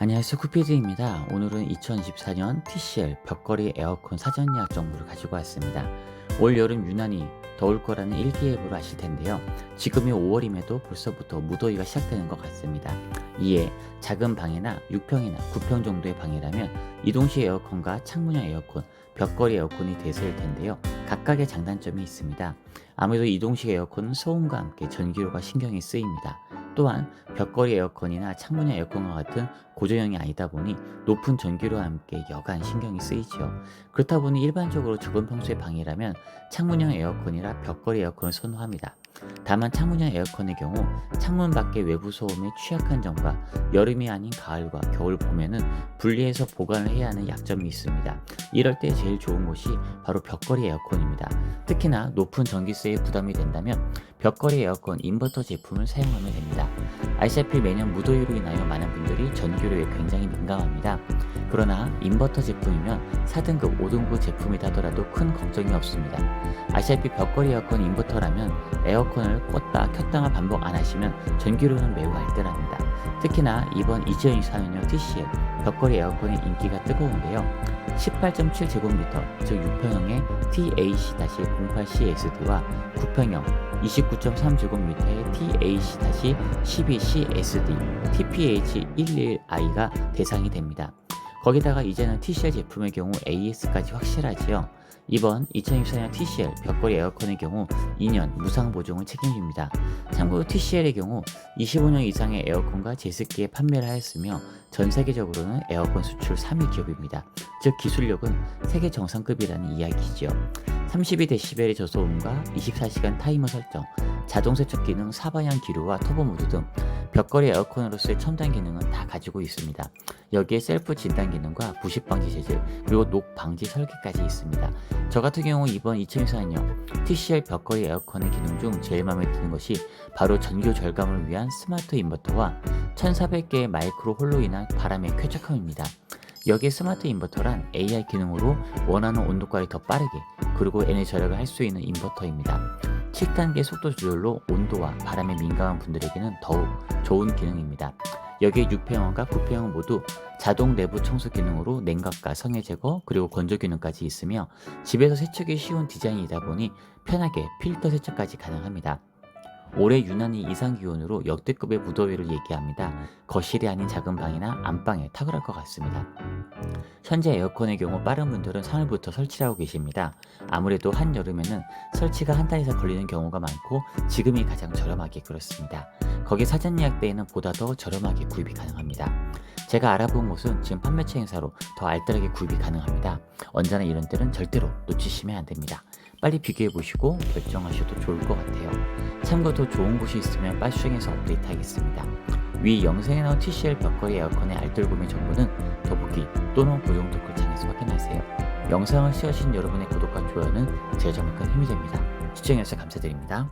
안녕하세요, 쿠피드입니다. 오늘은 2024년 TCL 벽걸이 에어컨 사전 예약 정보를 가지고 왔습니다. 올 여름 유난히 더울 거라는 일기예보를 하실 텐데요. 지금이 5월임에도 벌써부터 무더위가 시작되는 것 같습니다. 이에 작은 방이나 6평이나 9평 정도의 방이라면 이동식 에어컨과 창문형 에어컨, 벽걸이 에어컨이 대세일 텐데요. 각각의 장단점이 있습니다. 아무래도 이동식 에어컨은 소음과 함께 전기료가 신경이 쓰입니다. 또한 벽걸이 에어컨이나 창문형 에어컨과 같은 고전형이 아니다 보니 높은 전기료와 함께 여간 신경이 쓰이지요. 그렇다 보니 일반적으로 적은 평수의 방이라면 창문형 에어컨이라 벽걸이 에어컨을 선호합니다. 다만 창문형 에어컨의 경우 창문 밖의 외부 소음에 취약한 점과 여름이 아닌 가을과 겨울 봄에는 분리해서 보관을 해야 하는 약점이 있습니다. 이럴 때 제일 좋은 곳이 바로 벽걸이 에어컨입니다. 특히나 높은 전기세에 부담이 된다면 벽걸이 에어컨 인버터 제품을 사용하면 됩니다. 아시다시피 매년 무더위로 인하여 많은 분들이 전기료에 굉장히 민감합니다. 그러나 인버터 제품이면 4등급, 5등급 제품이다 하더라도 큰 걱정이 없습니다. 아시다시피 벽걸이 에어컨 인버터라면 에어컨을 껐다 켰다가 반복 안 하시면 전기료는 매우 알뜰합니다. 특히나 이번 2024년형 TCL 벽걸이 에어컨의 인기가 뜨거운데요. 18.7제곱미터, 즉 6평형의 TAC-08CSD와 9평형 29.3제곱미터의 TAC-12CSD, TPH11i가 대상이 됩니다. 거기다가 이제는 TCL 제품의 경우 AS까지 확실하지요. 이번 2024년 TCL 벽걸이 에어컨의 경우 2년 무상 보증을 책임집니다. 참고로 TCL의 경우 25년 이상의 에어컨과 제습기에 판매를 하였으며 전 세계적으로는 에어컨 수출 3위 기업입니다. 즉 기술력은 세계 정상급이라는 이야기지요. 32dB의 저소음과 24시간 타이머 설정, 자동 세척 기능, 사방향 기류와 터보 모드 등 벽걸이 에어컨으로서의 첨단 기능은 다 가지고 있습니다. 여기에 셀프 진단 기능과 부식 방지 재질, 그리고 녹 방지 설계까지 있습니다. 저 같은 경우 이번 2024년 TCL 벽걸이 에어컨의 기능 중 제일 마음에 드는 것이 바로 전기료 절감을 위한 스마트 인버터와 1400개의 마이크로 홀로 인한 바람의 쾌적함입니다. 여기에 스마트 인버터란 AI 기능으로 원하는 온도까지 더 빠르게 그리고 에너지 절약을 할 수 있는 인버터입니다. 7단계 속도 조절로 온도와 바람에 민감한 분들에게는 더욱 좋은 기능입니다. 여기에 6평형과 9평형 모두 자동 내부 청소 기능으로 냉각과 성해 제거 그리고 건조 기능까지 있으며 집에서 세척이 쉬운 디자인이다 보니 편하게 필터 세척까지 가능합니다. 올해 유난히 이상 기온으로 역대급의 무더위를 얘기합니다. 거실이 아닌 작은 방이나 안방에 탁월할 것 같습니다. 현재 에어컨의 경우 빠른 분들은 3월부터 설치를 하고 계십니다. 아무래도 한여름에는 설치가 한 달 이상 걸리는 경우가 많고 지금이 가장 저렴하게 그렇습니다. 거기 사전 예약대에는 보다 더 저렴하게 구입이 가능합니다. 제가 알아본 곳은 지금 판매처 행사로 더 알뜰하게 구입이 가능합니다. 언제나 이런 때는 절대로 놓치시면 안 됩니다. 빨리 비교해보시고 결정하셔도 좋을 것 같아요. 참고 더 좋은 곳이 있으면 빨리 수정해서 업데이트 하겠습니다. 위 영상에 나온 TCL 벽걸이 에어컨의 알뜰 구매 정보는 더보기 또는 고정 댓글창에서 확인하세요. 영상을 시청하신 여러분의 구독과 좋아요는 제 정말 큰 힘이 됩니다. 시청해주셔서 감사드립니다.